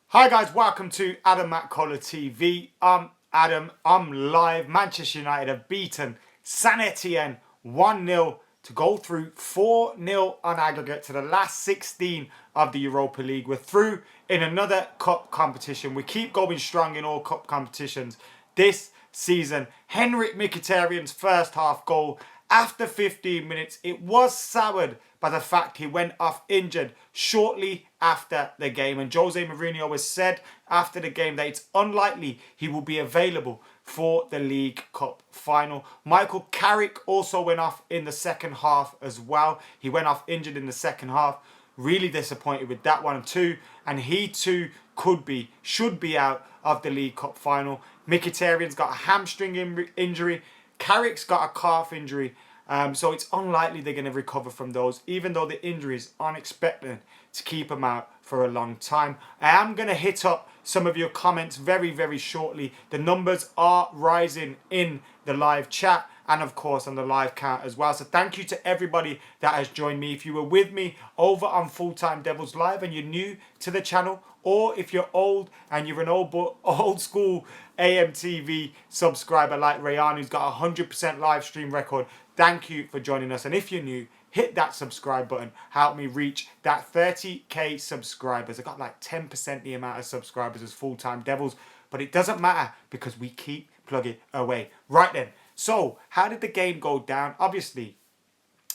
Hi guys, welcome to Adam McKola TV. I'm Adam, I'm live. Manchester United have beaten St-Etienne 1-0 to go through 4-0 on aggregate to the last 16 of the Europa League. We're through in another cup competition. We keep going strong in all cup competitions this season. Henrik Mkhitaryan's first half goal after 15 minutes, it was soured by the fact he went off injured shortly after the game. And Jose Mourinho has said after the game that it's unlikely he will be available for the League Cup final. Michael Carrick also went off in the second half as well. He went off injured in the second half. Really disappointed with that one too. And he too should be out of the League Cup final. Mkhitaryan's got a hamstring injury. Carrick's got a calf injury, so it's unlikely they're going to recover from those, even though the injuries aren't expected to keep them out for a long time. I am going to hit up some of your comments very, very shortly. The numbers are rising in the live chat and of course on the live count as well. So thank you to everybody that has joined me. If you were with me over on Full Time Devils Live and you're new to the channel, or if you're old and you're an old school AMTV subscriber like Rayan, who's got a 100% live stream record, thank you for joining us. And if you're new, hit that subscribe button. Help me reach that 30k subscribers. I got like 10% the amount of subscribers as Full Time Devils, but it doesn't matter because we keep plugging away. Right then, so how did the game go down? Obviously,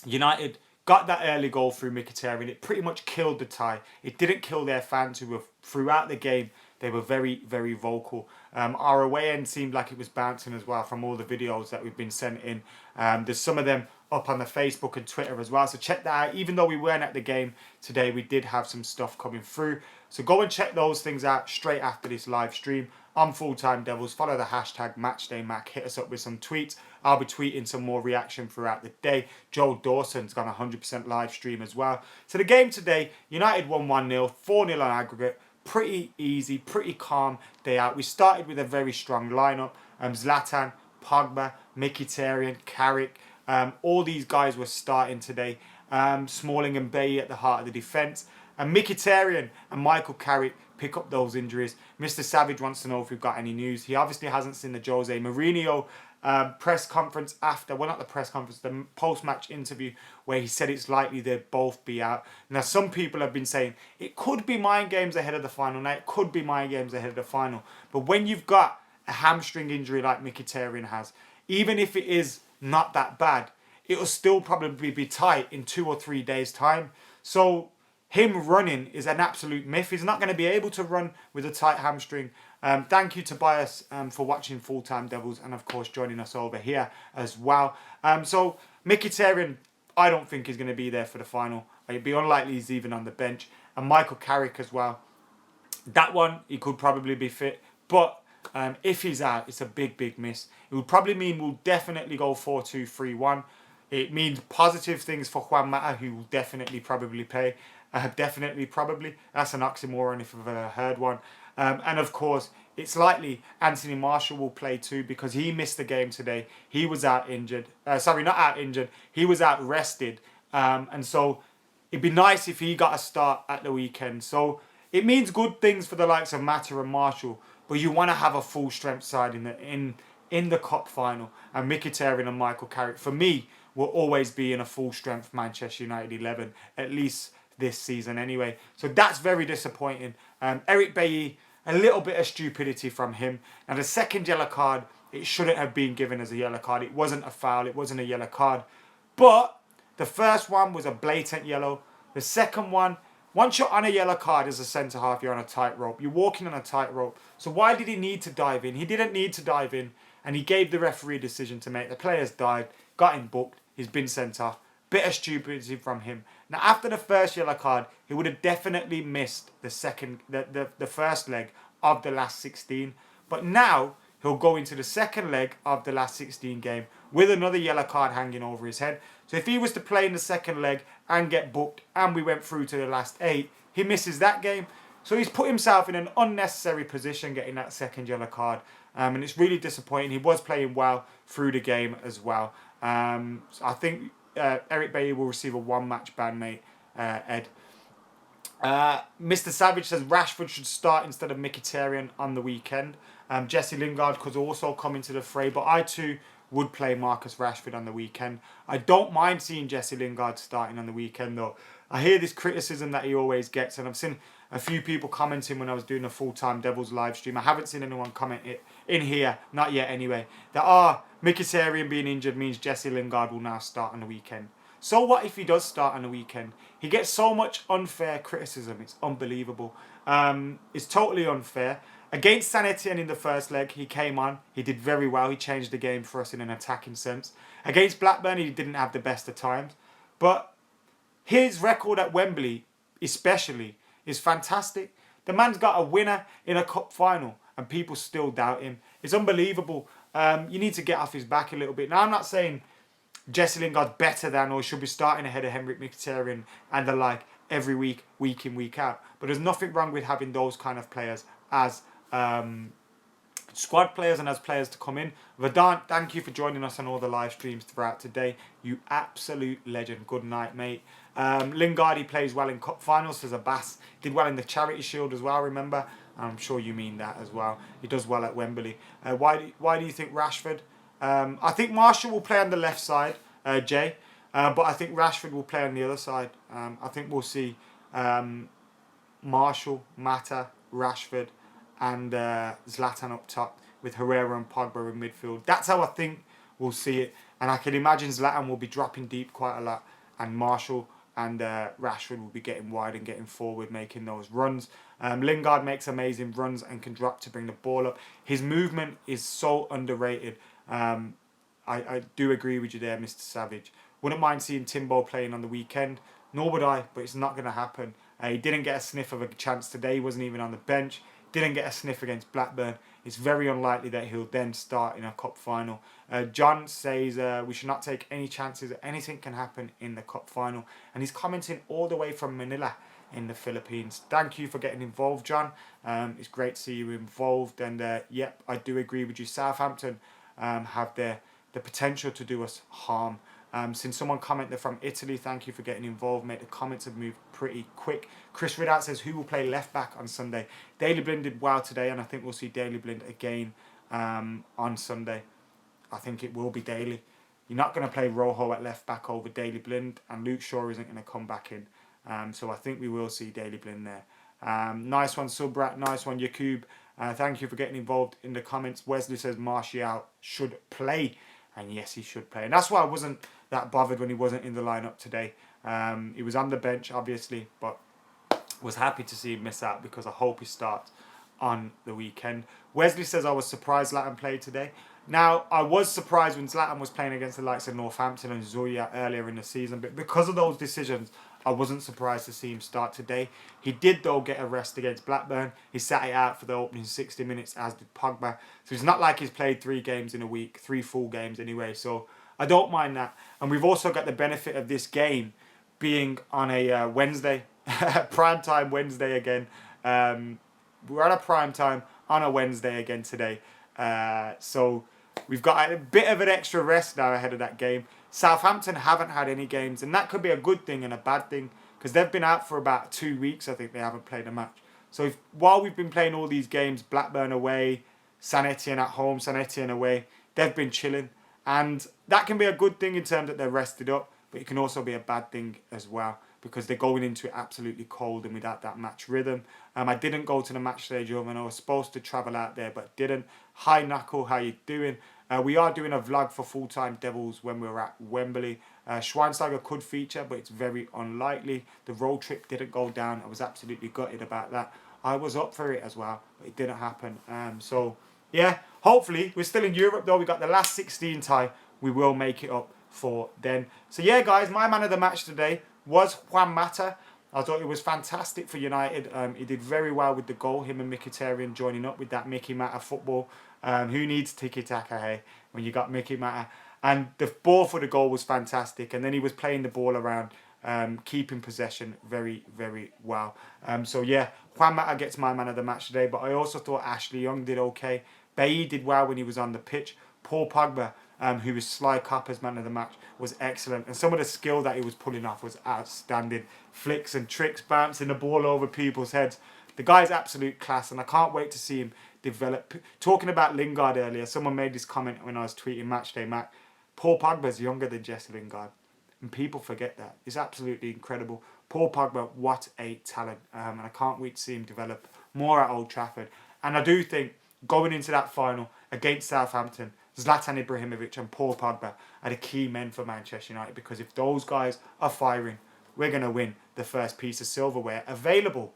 United got that early goal through Mkhitaryan. It pretty much killed the tie. It didn't kill their fans who were throughout the game. They were very, very vocal. Our away end seemed like it was bouncing as well from all the videos that we've been sent in. There's some of them up on the Facebook and Twitter as well. So check that out. Even though we weren't at the game today, we did have some stuff coming through. So go and check those things out straight after this live stream on Full Time Devils. Follow the hashtag MatchdayMac. Hit us up with some tweets. I'll be tweeting some more reaction throughout the day. Joel Dawson's got a 100% live stream as well. So the game today, United won 1-0, 4-0 on aggregate. Pretty easy, pretty calm day out. We started with a very strong lineup. Zlatan, Pogba, Mkhitaryan, Carrick. All these guys were starting today. Smalling and Bailly at the heart of the defence. And Mkhitaryan and Michael Carrick pick up those injuries. Mr. Savage wants to know if we've got any news. He obviously hasn't seen the Jose Mourinho press conference after, well, not the press conference, the post-match interview where he said it's likely they'll both be out. Now, some people have been saying it could be mind games ahead of the final. Now, it could be mind games ahead of the final. But when you've got a hamstring injury like Mkhitaryan has, even if it is not that bad, it'll still probably be tight in 2 or 3 days' time. So him running is an absolute myth. He's not going to be able to run with a tight hamstring. Thank you, Tobias, for watching Full Time Devils and, of course, joining us over here as well. So Mkhitaryan, I don't think he's going to be there for the final. It'd be unlikely he's even on the bench. And Michael Carrick as well. That one, he could probably be fit. But if he's out, it's a big, big miss. It would probably mean we'll definitely go 4-2-3-1. It means positive things for Juan Mata, who will definitely probably play. Definitely, probably. That's an oxymoron if I've ever heard one. And of course, it's likely Anthony Martial will play too because he missed the game today. He was out injured. Sorry, not out injured. He was out rested. And so it'd be nice if he got a start at the weekend. So it means good things for the likes of Mata and Martial. But you want to have a full strength side in the cup final. And Mkhitaryan and Michael Carrick, for me, will always be in a full strength Manchester United 11, at least this season anyway. So that's very disappointing. Eric Bailly, a little bit of stupidity from him. And the second yellow card, it shouldn't have been given as a yellow card. It wasn't a foul. It wasn't a yellow card. But the first one was a blatant yellow. The second one, once you're on a yellow card as a centre-half, you're on a tightrope. You're walking on a tightrope. So why did he need to dive in? He didn't need to dive in. And he gave the referee a decision to make. The players died, got him booked. He's been sent off. Bit of stupidity from him. Now, after the first yellow card, he would have definitely missed the first leg of the last 16. But now, he'll go into the second leg of the last 16 game with another yellow card hanging over his head. So if he was to play in the second leg and get booked and we went through to the last 8, he misses that game. So he's put himself in an unnecessary position getting that second yellow card. And it's really disappointing. He was playing well through the game as well. So I think Eric Bailly will receive a one-match ban, mate, Ed. Mr. Savage says Rashford should start instead of Mkhitaryan on the weekend. Jesse Lingard could also come into the fray, but I too would play Marcus Rashford on the weekend. I don't mind seeing Jesse Lingard starting on the weekend though. I hear this criticism that he always gets, and I've seen a few people commenting when I was doing a full-time Devils live stream. I haven't seen anyone comment it in here, not yet anyway, that Mkhitaryan being injured means Jesse Lingard will now start on the weekend. So what if he does start on the weekend? He gets so much unfair criticism. It's unbelievable. It's totally unfair. Against St-Etienne in the first leg, he came on. He did very well. He changed the game for us in an attacking sense. Against Blackburn, he didn't have the best of times. But his record at Wembley, especially, is fantastic. The man's got a winner in a cup final, and people still doubt him. It's unbelievable. You need to get off his back a little bit. Now, I'm not saying Jesse Lingard's better than or should be starting ahead of Henrik Mkhitaryan and the like every week, week in, week out. But there's nothing wrong with having those kind of players as squad players and as players to come in. Vedant, thank you for joining us on all the live streams throughout today. You absolute legend. Good night, mate. Lingard, he plays well in cup finals, says Abbas. Did well in the Charity Shield as well, remember? I'm sure you mean that as well. He does well at Wembley. Why do you think Rashford? I think Marshall will play on the left side, Jay. But I think Rashford will play on the other side. I think we'll see Marshall, Mata, Rashford, and Zlatan up top with Herrera and Pogba in midfield. That's how I think we'll see it. And I can imagine Zlatan will be dropping deep quite a lot, and Marshall and Rashford will be getting wide and getting forward, making those runs. Lingard makes amazing runs and can drop to bring the ball up. His movement is so underrated. I do agree with you there, Mr. Savage. Wouldn't mind seeing Timbo playing on the weekend. Nor would I, but it's not going to happen. He didn't get a sniff of a chance today. He wasn't even on the bench. Didn't get a sniff against Blackburn. It's very unlikely that he'll then start in a cup final. John says we should not take any chances. Anything can happen in the cup final. And he's commenting all the way from Manila in the Philippines. Thank you for getting involved, John. It's great to see you involved. And yep, I do agree with you. Southampton have the potential to do us harm. Since someone commented from Italy, thank you for getting involved, mate. The comments have moved pretty quick. Chris Ridout says, who will play left back on Sunday? Daley Blind did well today, and I think we'll see Daley Blind again on Sunday. I think it will be Daley. You're not going to play Rojo at left back over Daley Blind, and Luke Shaw isn't going to come back in. So I think we will see Daley Blind there. Nice one, Subrat. Nice one, Yakub. Thank you for getting involved in the comments. Wesley says Martial should play. And yes, he should play. And that's why I wasn't that bothered when he wasn't in the lineup today. He was on the bench, obviously, but was happy to see him miss out because I hope he starts on the weekend. Wesley says, I was surprised Zlatan played today. Now, I was surprised when Zlatan was playing against the likes of Northampton and Zuya earlier in the season, but because of those decisions, I wasn't surprised to see him start today. He did, though, get a rest against Blackburn. He sat it out for the opening 60 minutes, as did Pogba. So it's not like he's played 3 games in a week, 3 full games anyway. So I don't mind that. And we've also got the benefit of this game being on a Wednesday, prime time Wednesday again. We're on a prime time on a Wednesday again today. So we've got a bit of an extra rest now ahead of that game. Southampton haven't had any games, and that could be a good thing and a bad thing because they've been out for about 2 weeks. I think they haven't played a match. So while we've been playing all these games, Blackburn away, St-Etienne at home, St-Etienne away, they've been chilling. And that can be a good thing in terms that they're rested up, but it can also be a bad thing as well because they're going into it absolutely cold and without that match rhythm. I didn't go to the match stage over and I was supposed to travel out there, but didn't. Hi, Knuckle, how you doing? We are doing a vlog for full-time Devils when we're at Wembley. Schweinsteiger could feature, but it's very unlikely. The road trip didn't go down. I was absolutely gutted about that. I was up for it as well, but it didn't happen. So, yeah, hopefully, we're still in Europe, though. We got the last 16 tie. We will make it up for then. So, yeah, guys, my man of the match today was Juan Mata. I thought it was fantastic for United. He did very well with the goal. Him and Mkhitaryan joining up with that Mickey Mata football. Who needs tiki-taka, hey, when you got Mickey Mata? And the ball for the goal was fantastic. And then he was playing the ball around, keeping possession very, very well. So, yeah, Juan Mata gets my man of the match today. But I also thought Ashley Young did okay. Bailly did well when he was on the pitch. Paul Pogba, who was Sly Copper's man of the match, was excellent. And some of the skill that he was pulling off was outstanding. Flicks and tricks, bouncing the ball over people's heads. The guy's absolute class, and I can't wait to see him develop. Talking about Lingard earlier, someone made this comment when I was tweeting Matchday Mac. Paul Pogba's younger than Jesse Lingard, and people forget that. It's absolutely incredible. Paul Pogba, what a talent, and I can't wait to see him develop more at Old Trafford. And I do think going into that final against Southampton, Zlatan Ibrahimovic and Paul Pogba are the key men for Manchester United, because if those guys are firing, we're going to win the first piece of silverware available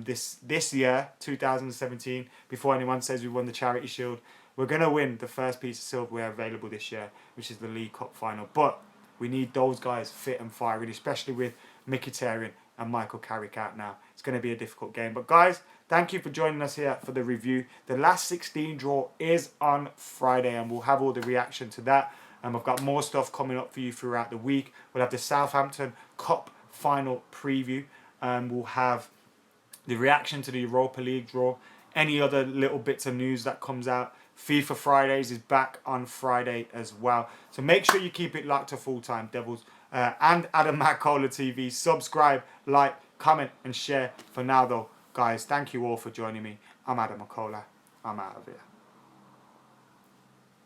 this year, 2017, before anyone says we won the Charity Shield. We're going to win the first piece of silverware available this year, which is the League Cup final. But we need those guys fit and firing, especially with Mkhitaryan and Michael Carrick out now. It's going to be a difficult game. But guys, thank you for joining us here for the review. The last 16 draw is on Friday, and we'll have all the reaction to that. I've got more stuff coming up for you throughout the week. We'll have the Southampton Cup final preview. We'll have the reaction to the Europa League draw. Any other little bits of news that comes out. FIFA Fridays is back on Friday as well. So make sure you keep it locked to Full Time Devils and Adam McKola TV. Subscribe, like, comment and share. For now though, guys, thank you all for joining me. I'm Adam McKola. I'm out of here.